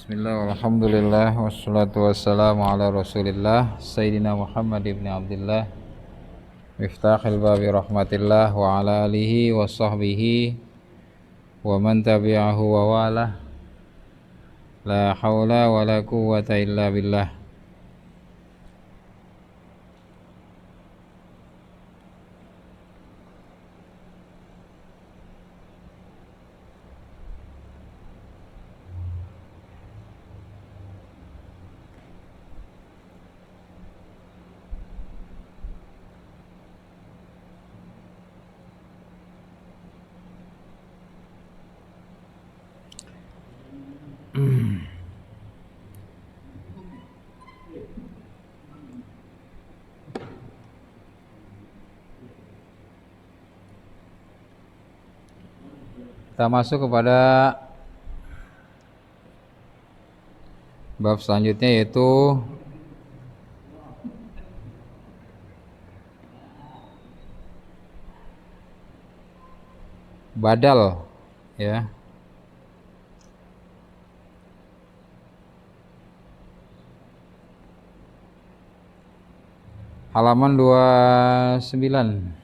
Bismillah, alhamdulillah, wassalatu wassalamu ala rasulillah Sayyidina Muhammad ibn Abdullah Miftahil babi rahmatillah wa ala alihi wa sahbihi wa man tabi'ahu wa walah. La hawla wa la quwwata illa billah. Kita masuk kepada bab selanjutnya, yaitu badal, ya. Halaman 29.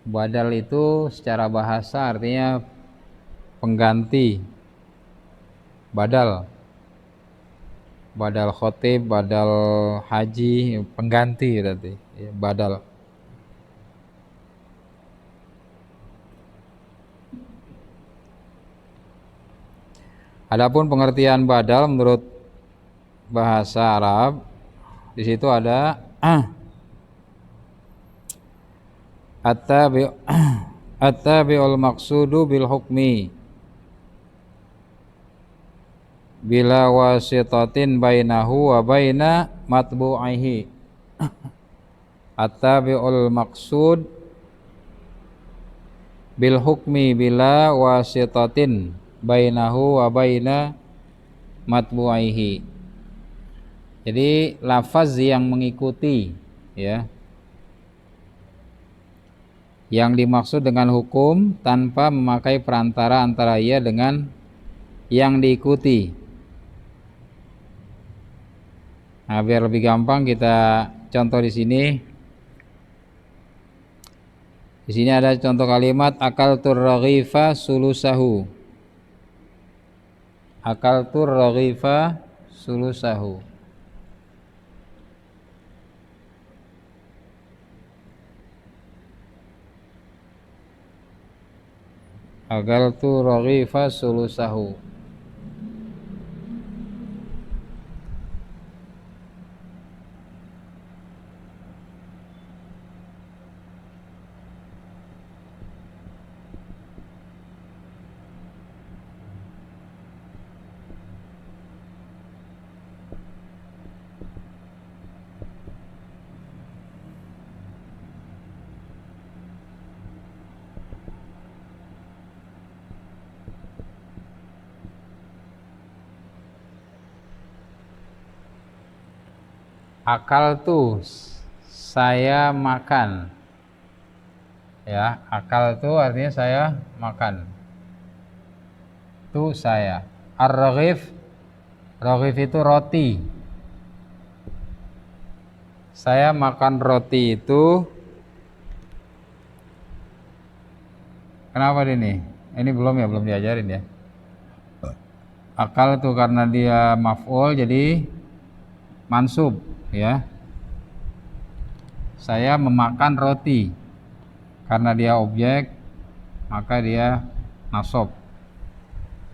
Badal itu secara bahasa artinya pengganti. Badal khotib, badal haji, pengganti berarti, ya, badal. Adapun pengertian badal menurut bahasa Arab, di situ ada at-tabi'ul maqsudu bil hukmi bila wasitatin bainahu wa baina matbu'ihi. At-tabi'ul maqsud bil hukmi bila wasitatin bainahu wa baina matbu'ihi. Jadi lafaz yang mengikuti, ya, yang dimaksud dengan hukum tanpa memakai perantara antara ia dengan yang diikuti. Nah, biar lebih gampang kita contoh di sini. Di sini ada contoh kalimat akaltur raghifa sulusahu. Akaltur raghifa sulusahu. Akaltu raghifa sulusahu. Akal tuh saya makan, ya. Akal tuh artinya saya makan. Tuh saya. Ar-raghif, raghif itu roti. Saya makan roti itu. Kenapa ini? Ini belum diajarin, ya. Akal tuh karena dia maf'ul jadi mansub, ya. Saya memakan roti, karena dia objek maka dia nasab.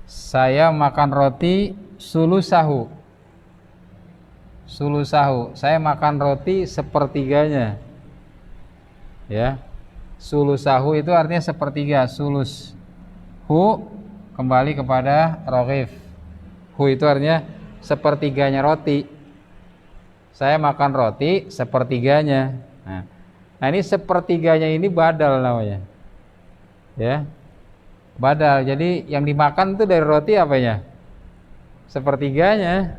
Saya makan roti sulusahu. Sulusahu, saya makan roti sepertiganya, ya. Sulusahu itu artinya sepertiga. Sulus hu kembali kepada raghif. Hu itu artinya sepertiganya roti. Saya makan roti sepertiganya. Nah, ini sepertiganya ini badal namanya, ya. Badal. Jadi yang dimakan itu dari roti apanya? Sepertiganya.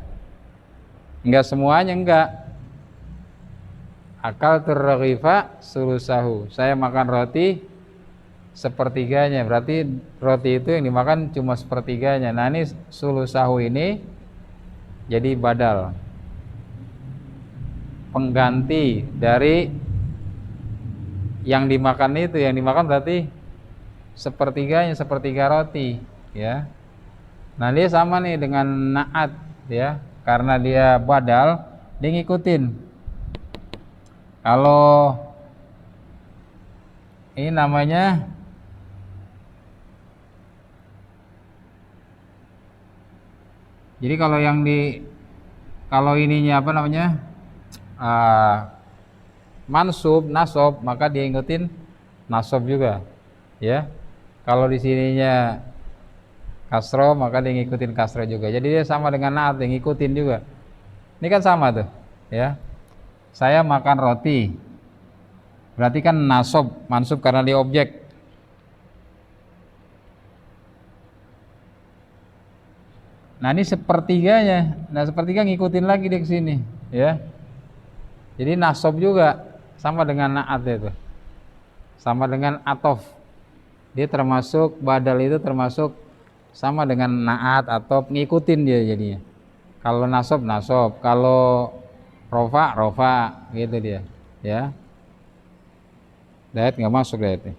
Enggak semuanya, enggak. Akal turraghifa sulusahu. Saya makan roti sepertiganya, berarti roti itu yang dimakan cuma sepertiganya. Nah ini sulusahu ini jadi badal, pengganti dari yang dimakan itu. Yang dimakan berarti sepertiganya, sepertiga roti, ya. Nah dia sama nih dengan naat, ya, karena dia badal, dia ngikutin. Kalau ini namanya jadi kalau ininya apa namanya, mansub, nasob, maka dia ngikutin nasob juga, ya. Kalau di sininya kasro, maka dia ngikutin kasro juga. Jadi dia sama dengan naat, dia ngikutin juga. Ini kan sama tuh, ya. Saya makan roti, berarti kan nasob, mansub karena dia objek. Nah ini sepertiganya, nah sepertiga ngikutin lagi dia ke sini, ya. Jadi nasob juga sama dengan naat itu, sama dengan atof. Dia termasuk badal itu termasuk sama dengan naat atau ngikutin dia jadinya. Kalau nasob nasob, kalau rofa rofa gitu dia, ya. Dayat nggak masuk dayatnya.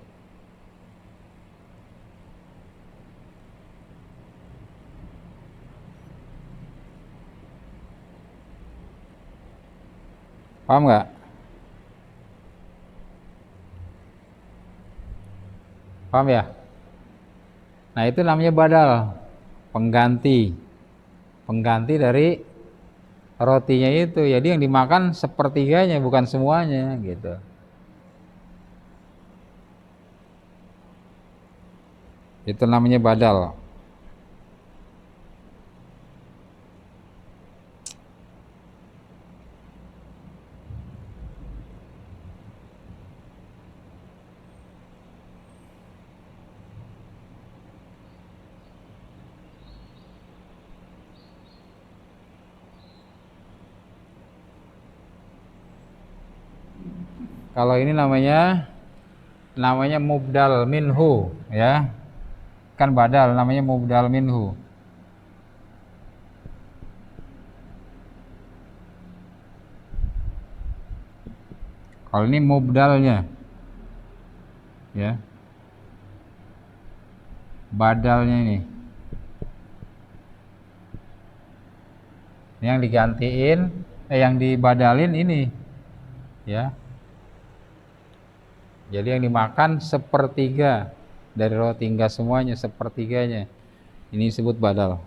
Paham nggak? Paham ya? Nah itu namanya badal, pengganti, pengganti dari rotinya itu. Jadi yang dimakan sepertiganya bukan semuanya gitu. Itu namanya badal. Kalau ini namanya mubdal minhu, ya. Kan badal namanya mubdal minhu. Kalau ini mubdalnya, ya. Badalnya ini. Yang digantiin, yang dibadalin ini, ya. Jadi yang dimakan sepertiga dari roti, enggak semuanya, sepertiganya. Ini disebut badal.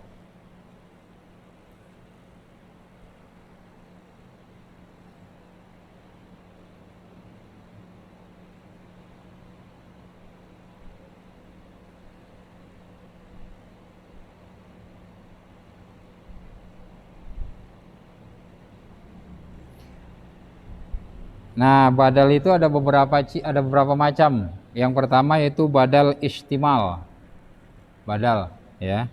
Nah, badal itu ada beberapa macam. Yang pertama yaitu badal istimal. Badal, ya.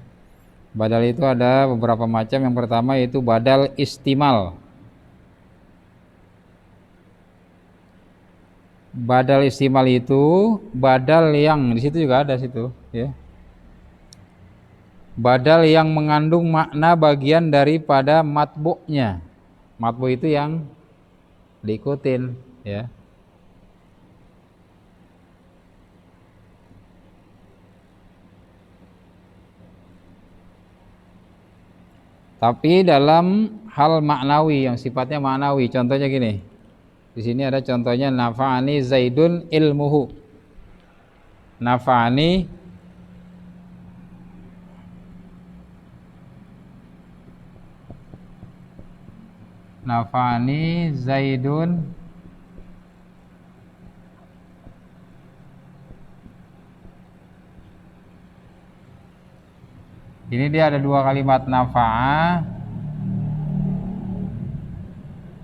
Badal itu ada beberapa macam. Yang pertama yaitu badal istimal. Badal istimal itu badal yang di situ juga ada situ, ya. Badal yang mengandung makna bagian daripada matbu'nya. Matbu' itu yang diikutin, ya. Tapi dalam hal maknawi yang sifatnya maknawi, contohnya gini. Di sini ada contohnya nafa'ani Zaidun ilmuhu. Nafa'ani Zaidun ini dia ada dua kalimat nafa'a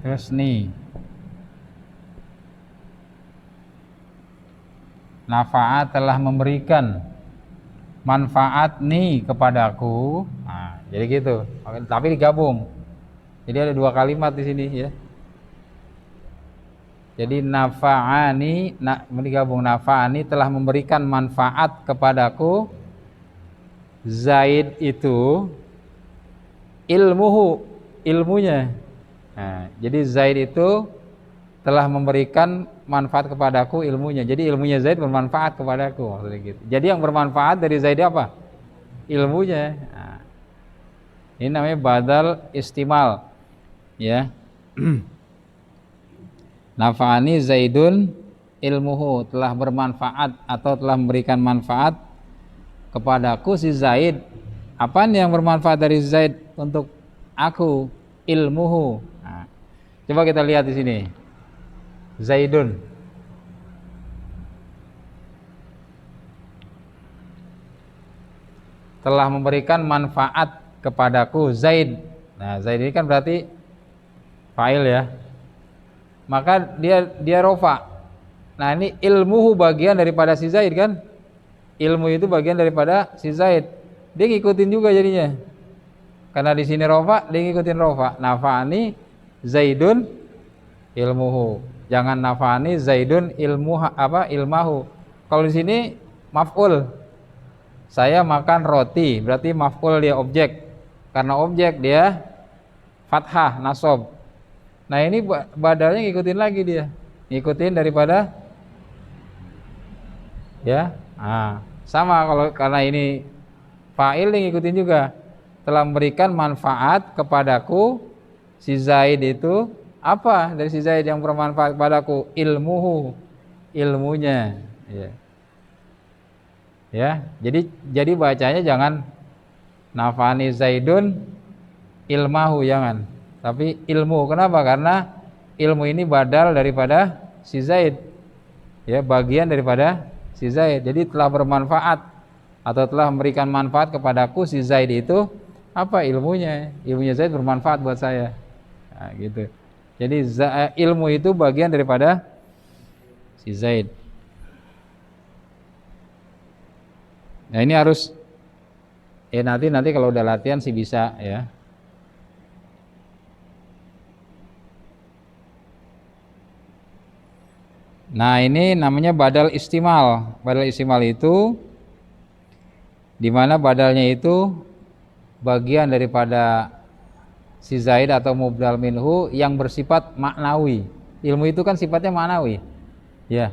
terus ni. Nafa'a telah memberikan manfaat nih kepadaku. Nah, jadi gitu. Tapi digabung. Jadi ada dua kalimat di sini, ya. Jadi nafa'ani, digabung nafa'ani telah memberikan manfaat kepadaku. Zaid itu ilmuhu, ilmunya. Nah, jadi Zaid itu telah memberikan manfaat kepadaku ilmunya. Jadi ilmunya Zaid bermanfaat kepadaku, maksudnya gitu. Jadi yang bermanfaat dari Zaid apa? Ilmunya. Nah, ini namanya badal istimal, ya. Nafa'ani Zaidun ilmuhu, telah bermanfaat atau telah memberikan manfaat kepadaku si Zaid. Apa yang bermanfaat dari Zaid untuk aku? Ilmuhu. Nah, coba kita lihat di sini. Zaidun. Telah memberikan manfaat kepadaku Zaid. Nah, Zaid ini kan berarti fa'il ya. Maka dia rofa. Nah, ini ilmuhu bagian daripada si Zaid kan? Ilmu itu bagian daripada si Zaid. Dia ngikutin juga jadinya. Karena di sini rofa, dia ngikutin rofa. Nafa'ani Zaidun ilmuhu. Jangan nafa'ani Zaidun ilmahu. Kalau di sini maf'ul. Saya makan roti, berarti maf'ul dia objek. Karena objek dia fathah, nasab. Nah, ini badalnya ngikutin lagi dia. Ngikutin daripada ya. Nah, sama kalau karena ini fa'il ngikutin juga. Telah memberikan manfaat kepadaku si Zaid itu apa dari si Zaid yang bermanfaat kepadaku? Ilmuhu, ilmunya, ya. Ya, jadi bacanya jangan nafani Zaidun ilmahu, jangan, tapi ilmu. Kenapa? Karena ilmu ini badal daripada si Zaid, ya, bagian daripada si Zaid. Jadi telah bermanfaat atau telah memberikan manfaat kepadaku si Zaid itu apa? Ilmunya. Ilmunya Zaid bermanfaat buat saya. Nah, gitu. Jadi ilmu itu bagian daripada si Zaid. Nah, ini harus nanti kalau udah latihan sih bisa ya. Nah, ini namanya badal istimal. Badal istimal itu dimana badalnya itu bagian daripada si Zaid atau mubdal minhu yang bersifat maknawi. Ilmu itu kan sifatnya maknawi, ya,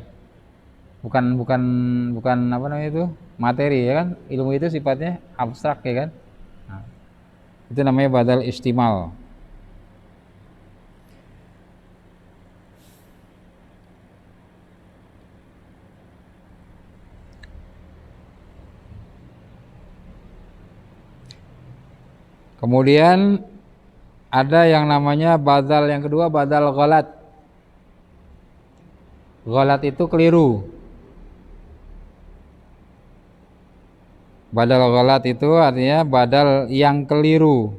bukan apa namanya itu materi, ya kan. Ilmu itu sifatnya abstrak, ya kan. Nah, itu namanya badal istimal. Kemudian ada yang namanya badal yang kedua, badal ghalat. Ghalat itu keliru. Badal ghalat itu artinya badal yang keliru.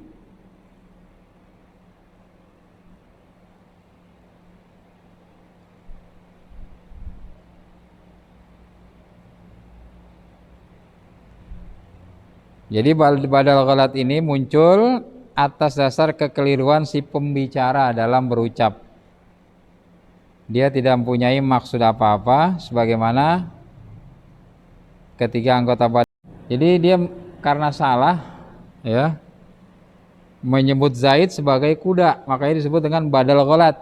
Jadi badal ghalat ini muncul atas dasar kekeliruan si pembicara dalam berucap. Dia tidak mempunyai maksud apa-apa sebagaimana ketiga anggota badal. Jadi dia karena salah, ya, menyebut Zaid sebagai kuda, makanya disebut dengan badal ghalat.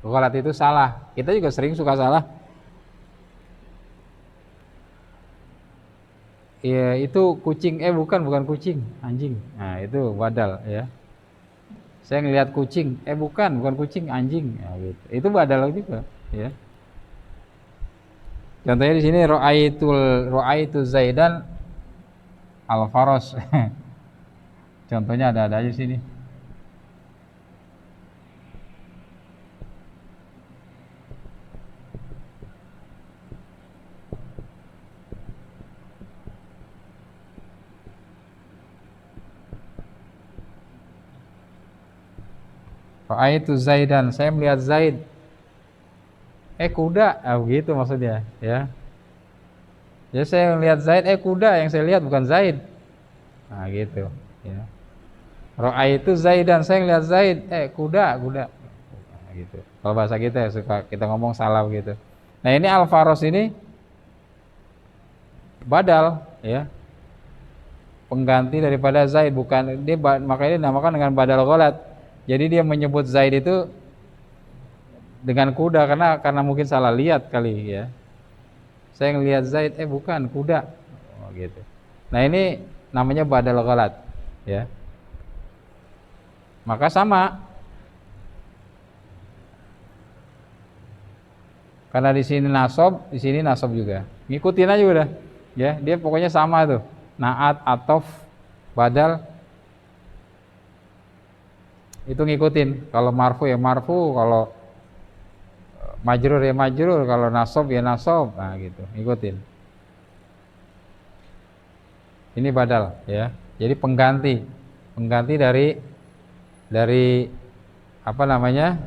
Ghalat itu salah. Kita juga sering suka salah. Ya, itu kucing, bukan kucing, anjing. Nah, itu badal, ya. Saya ngelihat kucing, bukan kucing, anjing. Nah, gitu. Itu badal juga, ya. Contohnya di sini ro'aitu Zaidan al-faros. Contohnya ada aja di sini. Ro'aitu Zaidan, saya melihat Zaid. Kuda, begitu maksudnya, ya. Ya, saya melihat Zaid, kuda yang saya lihat bukan Zaid. Nah, gitu, ya. Ro'aitu Zaidan, saya melihat Zaid, kuda. Nah, gitu. Kalau bahasa kita ya suka kita ngomong salah gitu. Nah ini al-faros ini badal ya, pengganti daripada Zaid, bukan dia, makanya dinamakan dengan badal ghalat. Jadi dia menyebut Zaid itu dengan kuda karena mungkin salah lihat kali ya. Saya ngelihat Zaid, bukan kuda. Oh, gitu. Nah ini namanya badal ghalat ya. Maka sama, karena di sini nasab juga. Ngikutin aja udah. Ya, dia pokoknya sama tuh. Naat, atof, badal itu ngikutin. Kalau marfu ya marfu, kalau majrur ya majrur, kalau nasab ya nasab. Nah, gitu. Ngikutin. Ini badal ya. Jadi pengganti dari apa namanya?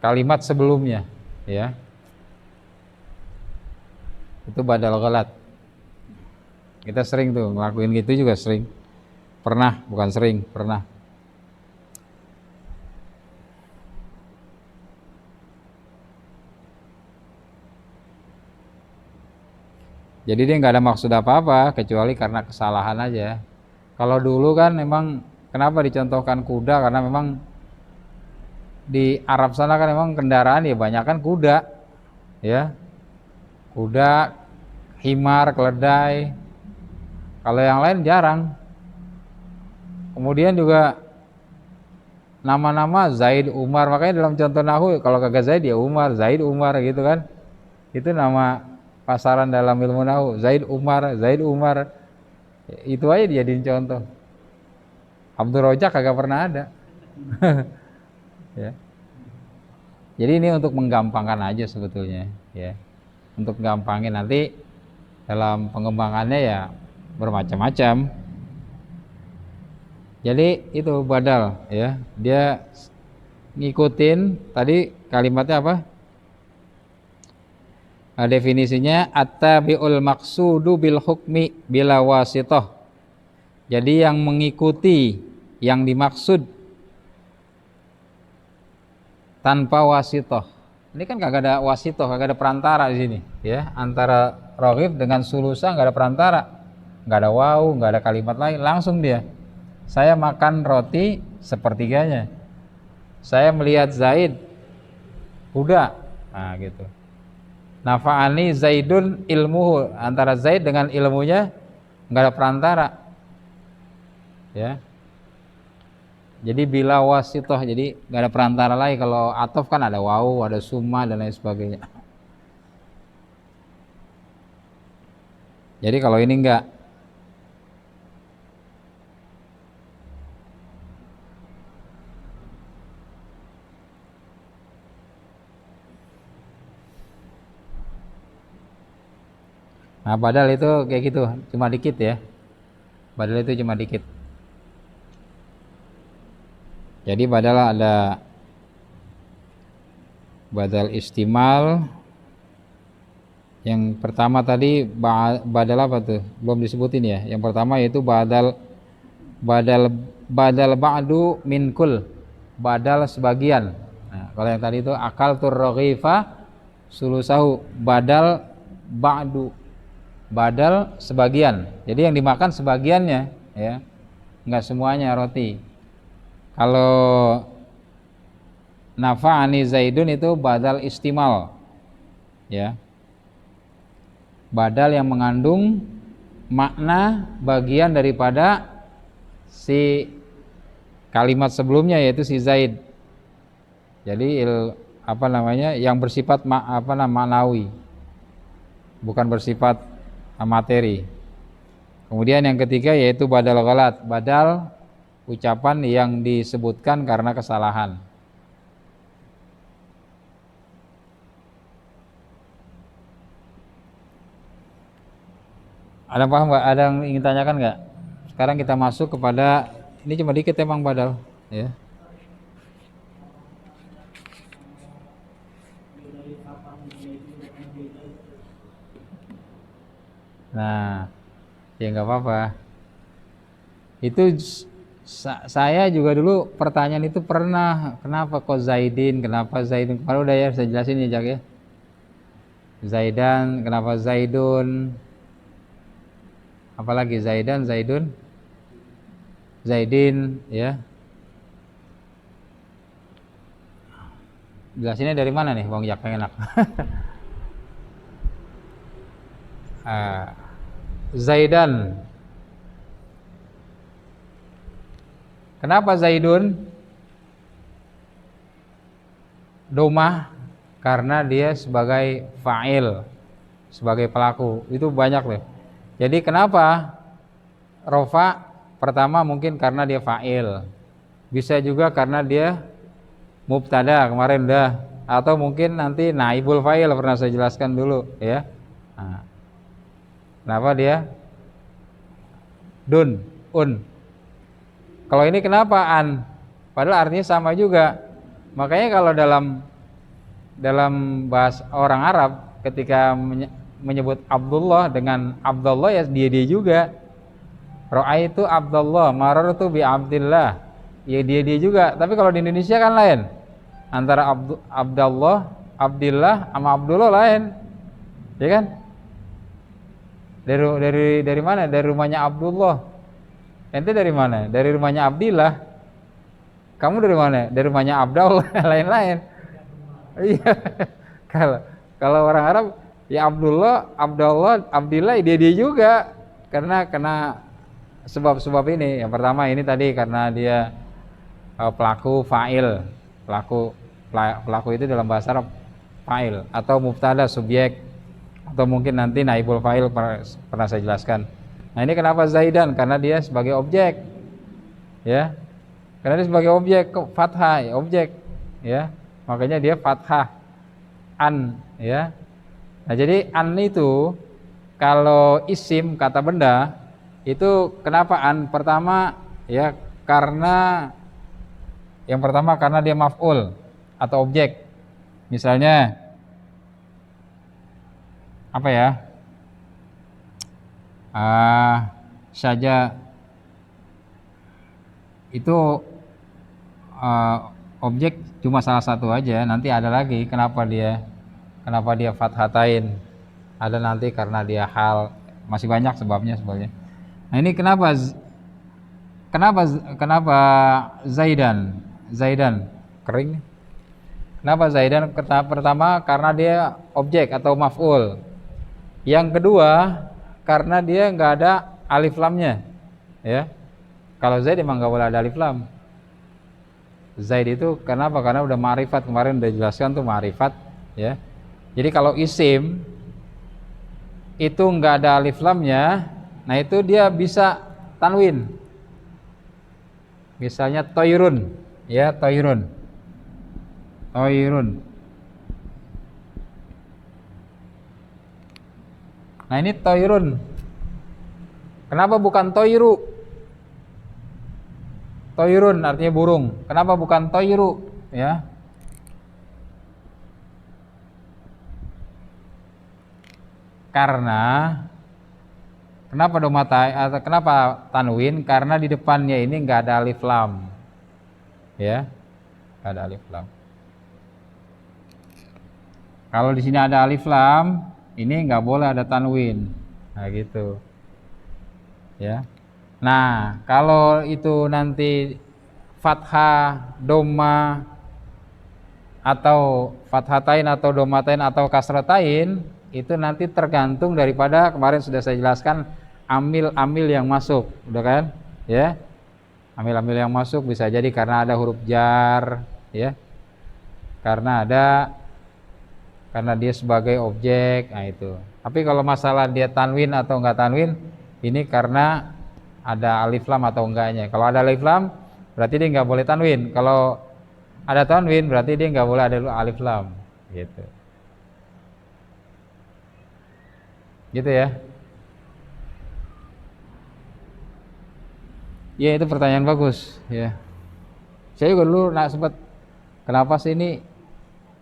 Kalimat sebelumnya, ya. Itu badal ghalat. Kita sering tuh ngelakuin gitu juga sering. Pernah, bukan sering, pernah. Jadi dia nggak ada maksud apa-apa kecuali karena kesalahan aja. Kalau dulu kan memang kenapa dicontohkan kuda, karena memang di Arab sana kan memang kendaraan ya banyak kan kuda, ya, kuda, himar, keledai. Kalau yang lain jarang. Kemudian juga nama-nama Zaid, Umar, makanya dalam contoh nahu kalau kagak Zaid ya Umar, Zaid, Umar gitu kan. Itu nama pasaran dalam ilmu nahu, Zaid, Umar, Zaid, Umar. Itu aja dijadiin contoh. Abdul Rojak kagak pernah ada. Ya. Jadi ini untuk menggampangkan aja sebetulnya, ya. Untuk gampangin, nanti dalam pengembangannya ya bermacam-macam. Jadi itu badal ya. Dia ngikutin tadi kalimatnya apa? Nah, definisinya at-tabi'ul maqsudu bil hukmi bila wasithah. Jadi yang mengikuti yang dimaksud tanpa wasithah. Ini kan kagak ada wasithah, kagak ada perantara di sini, ya. Antara raghib dengan sulusa nggak ada perantara. Nggak ada waw, nggak ada kalimat lain, langsung dia. Saya makan roti sepertiganya. Saya melihat Zaid kuda. Nah, gitu. Nafa'ani Zaidun ilmuhu, antara Zaid dengan ilmunya nggak ada perantara, ya. Jadi bila wasitoh, jadi nggak ada perantara lagi. Kalau atof kan ada wawu, ada summa dan lain sebagainya. Jadi kalau ini enggak. Nah, padahal itu kayak gitu, cuma dikit ya. Padahal itu cuma dikit. Jadi padahal ada badal istimal. Yang pertama tadi badal apa tuh? Belum disebutin ya. Yang pertama yaitu badal ba'du minkul, badal sebagian. Nah, kalau yang tadi itu akal turraghifa sulusahu, badal ba'du, badal sebagian. Jadi yang dimakan sebagiannya, ya, nggak semuanya roti. Kalau nafa'ani Zaidun itu badal istimal, ya, badal yang mengandung makna bagian daripada si kalimat sebelumnya, yaitu si Zaid. Jadi apa namanya, yang bersifat maknawi, bukan bersifat materi. Kemudian yang ketiga yaitu badal ghalat, badal ucapan yang disebutkan karena kesalahan. Ada paham nggak? Ada yang ingin tanyakan nggak? Sekarang kita masuk kepada, ini cuma dikit emang badal, ya. Nah, ya nggak apa-apa. Itu Saya juga dulu pertanyaan itu pernah, kenapa kok Zaidin, kenapa Zaidun? Kalau udah ya saya jelasin ya Jak ya. Zaidan, kenapa Zaidun? Apalagi Zaidan, Zaidun, Zaidin, ya. Jelasinnya dari mana nih, Bang Jak, yang enak? Zaidan. Kenapa Zaidun? Domah karena dia sebagai fa'il, sebagai pelaku. Itu banyak loh. Jadi kenapa rofa? Pertama mungkin karena dia fa'il. Bisa juga karena dia mubtada kemarin udah, atau mungkin nanti naibul fa'il pernah saya jelaskan dulu ya. Nah, kenapa dia dun, un? Kalau ini kenapa an? Padahal artinya sama juga. Makanya kalau dalam bahasa orang Arab ketika menyebut Abdullah dengan Abdullah ya dia juga. Ra'aitu Abdullah, marartu bi Abdillah. Ya dia juga. Tapi kalau di Indonesia kan lain. Antara Abdullah, Abdillah sama Abdullah lain. Ya kan? Dari mana? Dari rumahnya Abdullah. Ente dari mana? Dari rumahnya Abdillah. Kamu dari mana? Dari rumahnya Abdullah. Lain-lain. Iya. Kalau kalau orang Arab ya Abdullah, Abdillah dia juga karena kena sebab-sebab ini. Yang pertama ini tadi karena dia pelaku fa'il. Pelaku itu dalam bahasa Arab fa'il atau mubtada subjek atau mungkin nanti naibul fa'il pernah saya jelaskan. Nah, ini kenapa Zaidan? Karena dia sebagai objek. Ya. Karena dia sebagai objek fathah, ya, objek, ya. Makanya dia fathah an, ya. Nah, jadi an itu kalau isim kata benda itu kenapa an? Pertama ya karena yang pertama karena dia maf'ul atau objek. Misalnya apa ya? Saja itu objek cuma salah satu aja, nanti ada lagi kenapa dia fathatain, ada nanti karena dia hal, masih banyak sebabnya sebenarnya. Nah, ini kenapa Zaidan kering. Kenapa Zaidan? Pertama karena dia objek atau maf'ul. Yang kedua karena dia nggak ada alif lamnya, ya. Kalau Zaid emang nggak boleh ada alif lam. Zaid itu kenapa? Karena udah ma'rifat, kemarin udah jelaskan tuh ma'rifat, ya. Jadi kalau isim itu nggak ada alif lamnya, nah itu dia bisa tanwin. Misalnya toirun, ya, toirun. Nah, ini toirun. Kenapa bukan toiru? Toirun artinya burung. Kenapa bukan toiru? Ya. Karena kenapa domatai atau kenapa tanwin? Karena di depannya ini enggak ada alif lam. Ya. Enggak ada alif lam. Kalau di sini ada alif lam, ini enggak boleh ada tanwin. Nah, gitu. Ya. Nah, kalau itu nanti fathah, doma, atau fathatain atau domatain atau kasratain, itu nanti tergantung daripada kemarin sudah saya jelaskan amil-amil yang masuk, udah kan? Ya, amil-amil yang masuk bisa jadi karena ada huruf jar, ya, karena dia sebagai objek, nah itu. Tapi kalau masalah dia tanwin atau enggak tanwin, ini karena ada alif lam atau enggaknya. Kalau ada alif lam berarti dia enggak boleh tanwin. Kalau ada tanwin berarti dia enggak boleh ada alif lam, gitu. Gitu ya. Ya, itu pertanyaan bagus, ya. Saya juga dulu sempat kenapa sih ini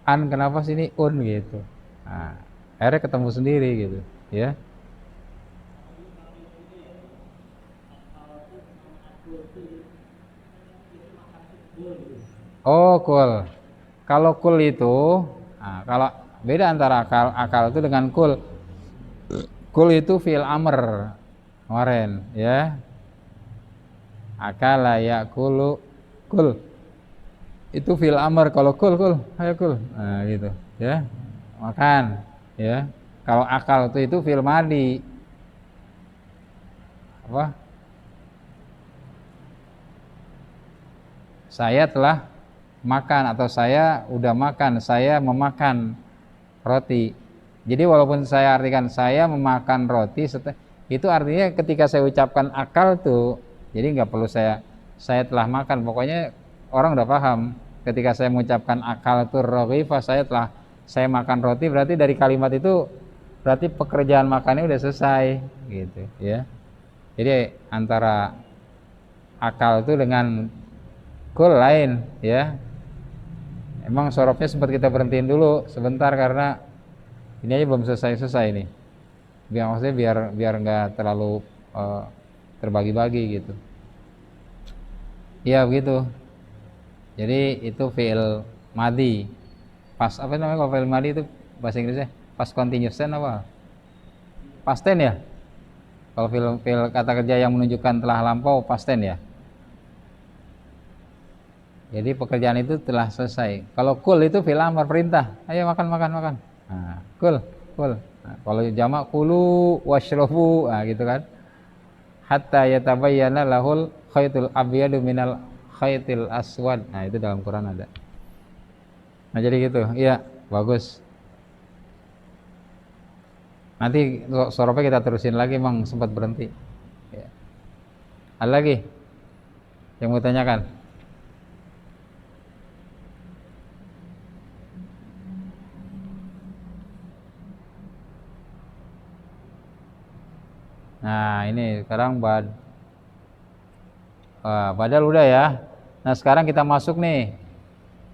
an, kenapa sih ini un gitu. Nah, akhirnya ketemu sendiri gitu, ya. Oh, kul. Kalau kul itu, nah, kalau beda antara akal itu dengan kul. Kul itu fi'il amr kemarin, ya. Akala yakulu kul. Itu fi'il amr. Kalau kul, ayo kul. Nah, gitu, ya. Makan, ya. Kalau akal itu fi'il madi. Apa? Saya telah makan atau saya udah makan, saya memakan roti. Jadi walaupun saya artikan saya memakan roti, itu artinya ketika saya ucapkan akal tuh, jadi nggak perlu saya telah makan. Pokoknya orang udah paham ketika saya mengucapkan akal itu roghifa, saya makan roti, berarti dari kalimat itu berarti pekerjaan makannya udah selesai gitu, ya. Jadi antara akal itu dengan kul lain, ya. Emang sorofnya sempat kita berhentiin dulu sebentar karena ini aja belum selesai nih. Maksudnya biar nggak terlalu terbagi-bagi gitu. Iya begitu. Jadi itu fi'il madi. Pas apa namanya kalau fi'il madi itu bahasa Inggrisnya? Pas continuous tense apa? Past tense ya? Kalau fi'il kata kerja yang menunjukkan telah lampau past tense ya? Jadi pekerjaan itu telah selesai. Kalau kul itu fi'il amr, perintah. Ayo makan. Nah, kul. Nah, kalau jamak kulu washrabu, nah gitu kan. Hatta yatabayyana lahul khaytul abyadu minal khaytil aswad. Nah, itu dalam Quran ada. Nah, jadi gitu. Iya, bagus. Nanti sorofnya kita terusin lagi, Mang, sempat berhenti. Ya. Ada lagi yang mau tanyakan? Nah, ini sekarang badal udah ya. Nah, sekarang kita masuk nih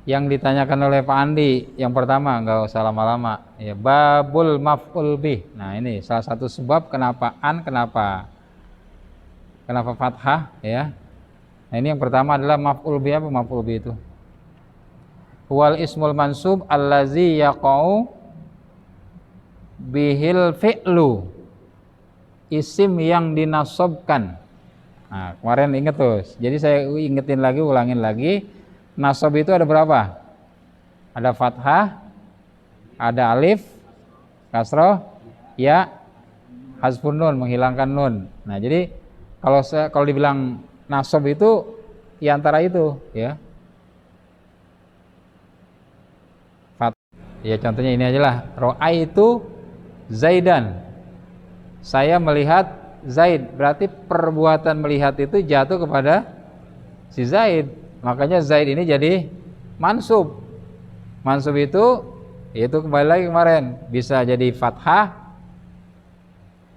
yang ditanyakan oleh Pak Andi. Yang pertama, nggak usah lama-lama. Ya, babul maf'ul bih. Nah, ini salah satu sebab kenapa fathah ya. Nah, ini yang pertama adalah maf'ul bih. Apa maf'ul bih itu? Wal ismul mansub allazi yaqau bihil fi'lu. Isim yang dinasobkan. Nah, kemarin inget tuh. Jadi saya ulangin lagi. Nasob itu ada berapa? Ada fathah, ada alif, kasroh, ya, hazfun nun, menghilangkan nun. Nah, jadi kalau dibilang nasob itu ya antara itu, ya. Ya contohnya ini aja lah. Ro'ai itu Zaidan. Saya melihat Zaid, berarti perbuatan melihat itu jatuh kepada si Zaid. Makanya Zaid ini jadi mansub. Mansub itu kembali lagi kemarin, bisa jadi fathah,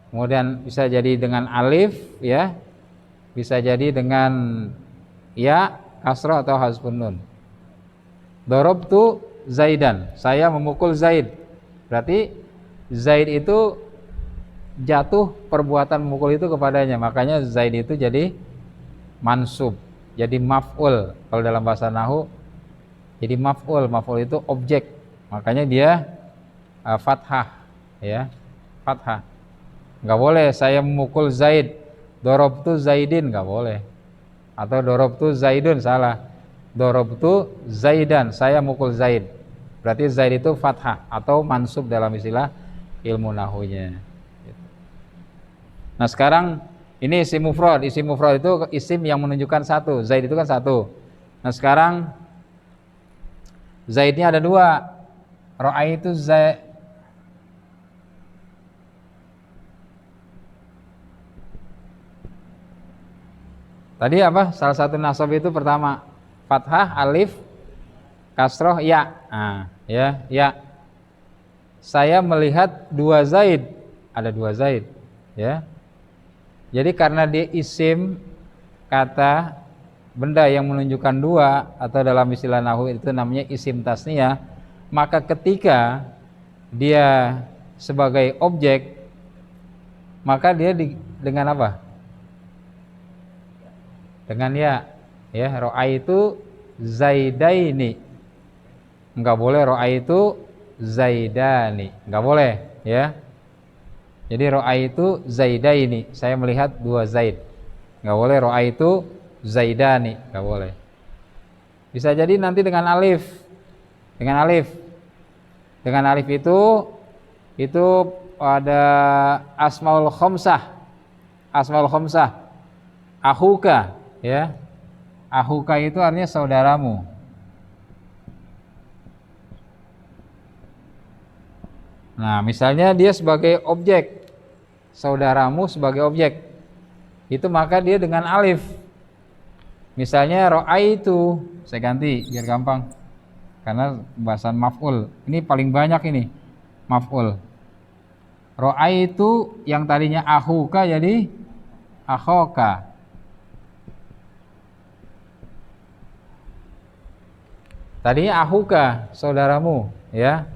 kemudian bisa jadi dengan alif, ya, bisa jadi dengan ya, kasrah atau hazfun nun. Darabtu Zaidan, saya memukul Zaid. Berarti Zaid itu jatuh perbuatan memukul itu kepadanya, makanya Zaid itu jadi mansub, jadi maf'ul. Kalau dalam bahasa nahwu jadi maf'ul itu objek, makanya dia fathah, ya, fathah. Nggak boleh saya memukul Zaid, dorobtu Zaidin, nggak boleh. Atau dorobtu Zaidun, salah. Dorobtu Zaidan, saya mukul Zaid. Berarti Zaid itu fathah atau mansub dalam istilah ilmu nahwunya. Nah, sekarang ini isim mufrad. Isim mufrad itu isim yang menunjukkan satu. Zaid itu kan satu. Nah, sekarang Zaidnya ada dua. Ro'ai itu Zaid. Tadi apa? Salah satu nasab itu pertama fathah, alif, kasroh, ya. Nah, ya. Saya melihat dua Zaid. Ada dua Zaid, ya. Jadi karena dia isim kata benda yang menunjukkan dua, atau dalam istilah nahwu itu namanya isim tasniyah, maka ketika dia sebagai objek, maka dia dengan apa? Dengan ya. Ro'ai itu zaidaini. Enggak boleh ra'aitu zaidani. Enggak boleh, ya. Jadi ra'aitu zaidaini, saya melihat 2 zaid. Enggak boleh ra'aitu zaidani, enggak boleh. Bisa jadi nanti dengan alif. Dengan alif. Dengan alif itu ada asmaul khamsah. Asmaul khamsah. Akhuka, ya. Akhuka itu artinya saudaramu. Nah, misalnya dia sebagai objek, saudaramu sebagai objek, itu maka dia dengan alif. Misalnya ra'aitu, saya ganti biar gampang, karena bahasan maf'ul ini paling banyak ini, maf'ul. Ra'aitu yang tadinya akhuka jadi akhoka. Tadinya akhuka, saudaramu, ya.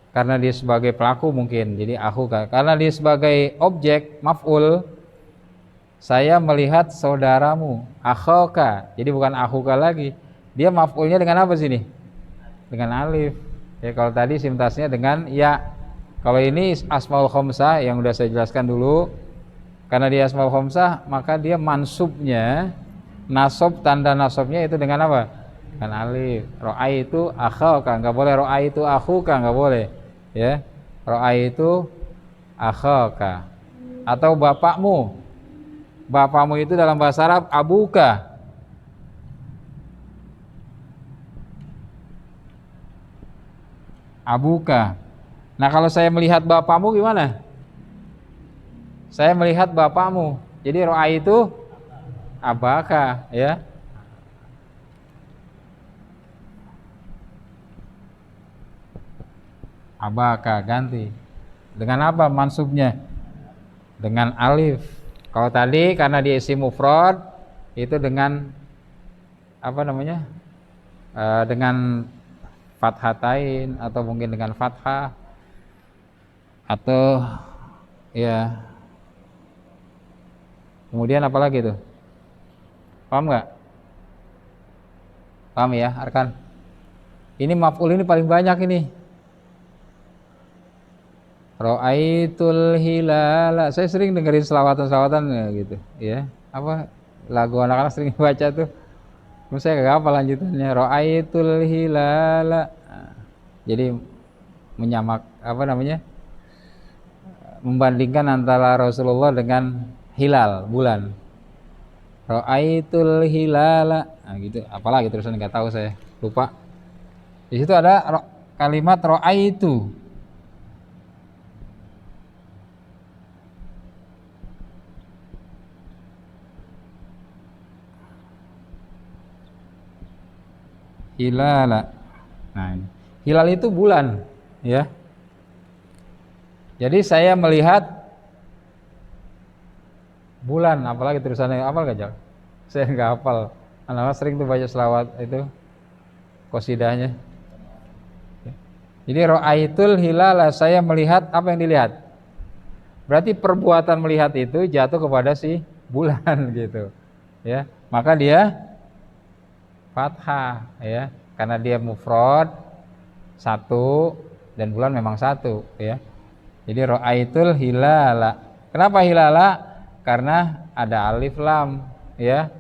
Karena dia sebagai pelaku mungkin, jadi akhuka. Karena dia sebagai objek, maf'ul, saya melihat saudaramu, akhoka. Jadi bukan akhuka lagi. Dia maf'ulnya dengan apa sini? Dengan alif. Ya, kalau tadi simtasnya dengan ya. Kalau ini asmaul khamsah yang udah saya jelaskan dulu. Karena dia asmaul khamsah, maka dia mansubnya, nasab, tanda nasabnya itu dengan apa? Dengan alif. Ra'aitu akhaka, enggak boleh ra'aitu akhuka, enggak boleh. Ya. Ra'aitu akhaka. Atau bapakmu. Bapakmu itu dalam bahasa Arab abuka. Abuka. Nah, kalau saya melihat bapakmu gimana? Saya melihat bapakmu. Jadi ra'aitu abaka, ya. Abaka ganti. Dengan apa mansubnya? Dengan alif. Kalau tadi karena dia isim mufrad itu dengan apa namanya? Dengan fathatain atau mungkin dengan fathah atau ya. Kemudian apa lagi tuh? Paham nggak? Paham ya, Arkan? Ini maf'ul ini paling banyak ini. Ra'aitul hilala. Saya sering dengerin selawatan-selawatan gitu, ya. Apa lagu anak-anak sering baca tuh. Terus saya gak apa lanjutannya. Ra'aitul hilala. Nah, jadi menyamak apa namanya? Membandingkan antara Rasulullah dengan hilal, bulan. Ra'aitul hilala. Nah, gitu. Apalagi terusan nggak tahu saya, lupa. Di situ ada kalimat ra'aitu. Hilala. Nah, hilal itu bulan, ya. Jadi saya melihat bulan, apalagi tulisannya hafal gak Jal? Saya nggak hafal. Anak-anak sering tuh baca selawat itu qasidahnya. Jadi ra'aitul hilala, saya melihat apa yang dilihat? Berarti perbuatan melihat itu jatuh kepada si bulan gitu. Ya, maka dia fathah, ya, karena dia mufrad satu dan bulan memang satu, ya. Jadi ra'aitul hilala. Kenapa hilala? Karena ada alif lam, ya.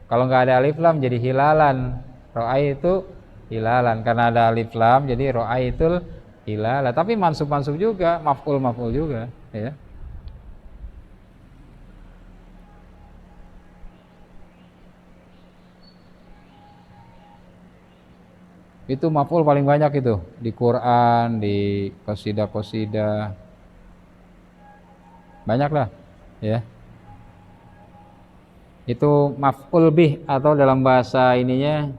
Kalau nggak ada alif lam jadi hilalan. Ra'aitu hilalan, karena ada alif lam jadi ra'aitul hilala. Tapi mansub juga, maf'ul juga, ya. Itu maf'ul paling banyak itu di Quran, di qasidah-qasidah. Banyak lah, ya. Itu maf'ul bih atau dalam bahasa ininya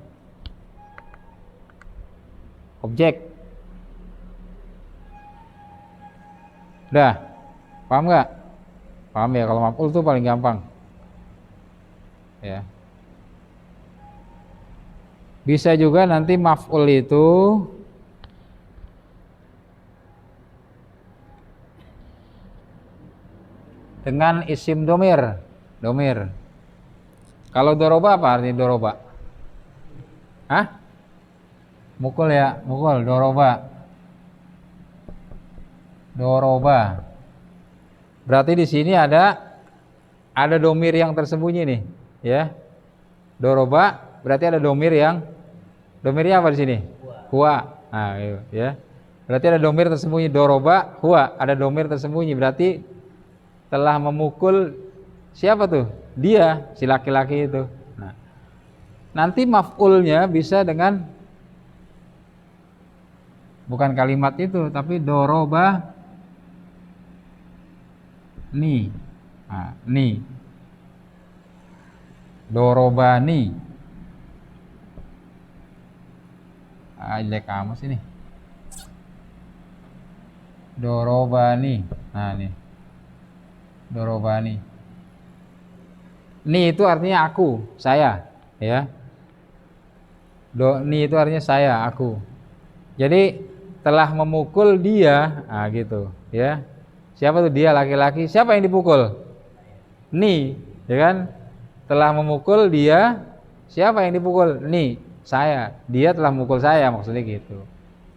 objek. Udah, paham nggak? Paham ya, kalau maf'ul tuh paling gampang. Ya. Bisa juga nanti maf'ul itu dengan isim domir. Kalau doroba apa artinya doroba? Hah? Mukul ya, mukul, doroba. Doroba. Berarti di sini ada domir yang tersembunyi nih, ya. Doroba berarti ada domirnya apa di sini? Huwa. Nah, gitu, ya. Berarti ada domir tersembunyi, doroba, huwa, ada domir tersembunyi. Berarti telah memukul siapa tuh? Dia, si laki-laki itu. Nah, nanti maf'ulnya bisa dengan bukan kalimat itu, tapi doroba ni. Nah, ni. Dorobani. Jelek kamus ini. Dorobani. Nah, nih. Dorobani. Ni itu artinya aku, saya, ya. Ni itu artinya saya, aku. Jadi telah memukul dia, nah gitu, ya. Siapa tuh dia, laki-laki? Siapa yang dipukul? Ni, ya kan? Telah memukul dia, siapa yang dipukul? Ni, saya. Dia telah memukul saya, maksudnya gitu,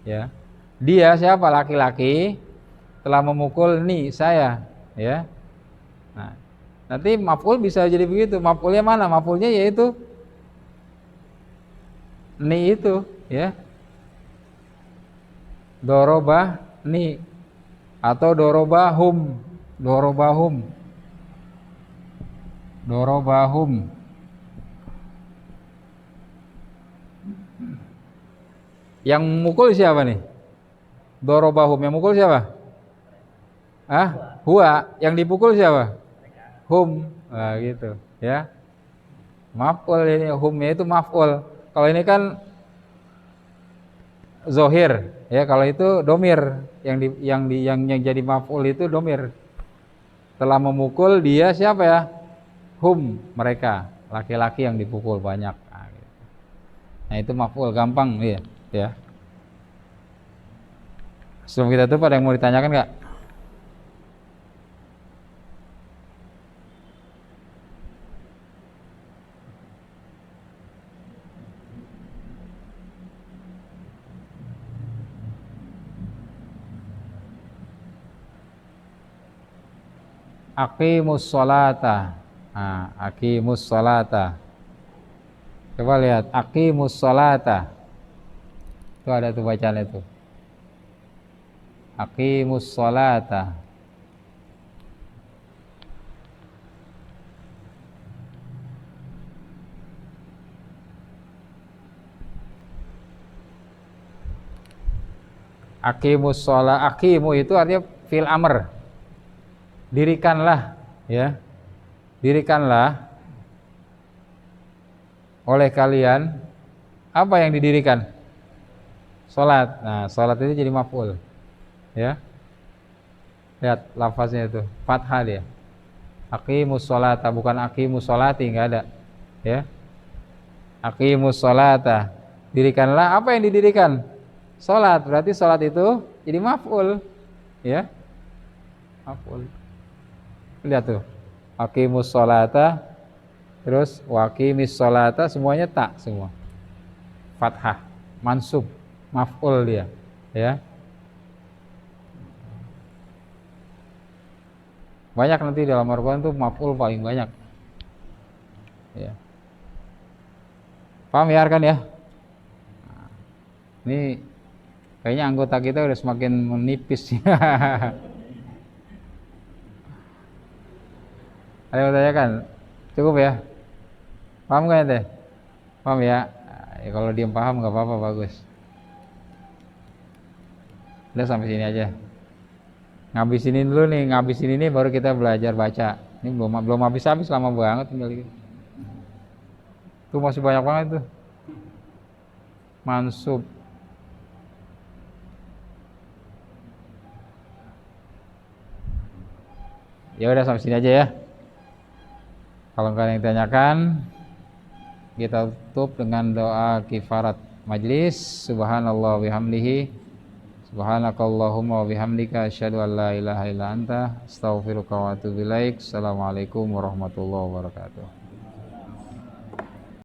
ya. Dia siapa? Laki-laki telah memukul ni, saya, ya. Nah, nanti maf'ul bisa jadi begitu. Maf'ulnya mana? Maf'ulnya yaitu ni itu, ya. Dorobah ni atau dorobahum, dorobahum, dorobahum. Yang mukul siapa nih? Dorobahum, yang mukul siapa? Huwa. Yang dipukul siapa? Hum. Nah, gitu, ya. Maf'ul ini, humnya itu maf'ul. Kalau ini kan zohir, ya. Kalau itu domir, yang jadi maf'ul itu domir. Telah memukul dia siapa ya? Hum, mereka, laki-laki yang dipukul banyak. Nah, gitu. Nah itu maf'ul, gampang, ya. Sebelum kita tutup, ada yang mau ditanyakan nggak? Aqimus sholata. Nah, aqimus sholata. Coba lihat, aqimus sholata. Itu ada tuh bacaan itu. Aqimus sholata. Aqimus sholat. Aqimu itu artinya fil amr. Dirikanlah, ya. Dirikanlah oleh kalian apa yang didirikan? Sholat. Nah, sholat itu jadi maf'ul, ya. Lihat lafaznya itu, fathah dia. Aqimus sholata, bukan aqimus sholati, enggak ada, ya. Aqimus sholata. Dirikanlah, apa yang didirikan? Sholat. Berarti sholat itu jadi maf'ul, ya. Maf'ul. Lihat tuh, aqimus sholata, terus waqimis sholata, semuanya tak semua, fathah, mansub, maf'ul dia, ya. Banyak nanti dalam Al-Quran tuh maf'ul paling banyak, ya. Paham ya kan ya? Ini kayaknya anggota kita udah semakin menipis. Ada yang bertanyakan? Cukup ya? Paham gak ente? Paham ya? Ya kalau diem paham gak apa-apa, bagus. Udah sampai sini aja. Ngabisin dulu nih, ngabisin ini baru kita belajar baca. Ini belum habis-habis, lama banget tinggal gitu. Tuh masih banyak banget tuh. Mansub. Ya udah sampai sini aja ya. Kalau nggak ada yang ditanyakan, kita tutup dengan doa kifarat majlis. Subhanallah bihamdihi, subhanakallahumma wa bihamdika, asyhadu an la ilaha illa anta, astaghfiruka wa atubu ilaik. Assalamualaikum warahmatullahi wabarakatuh.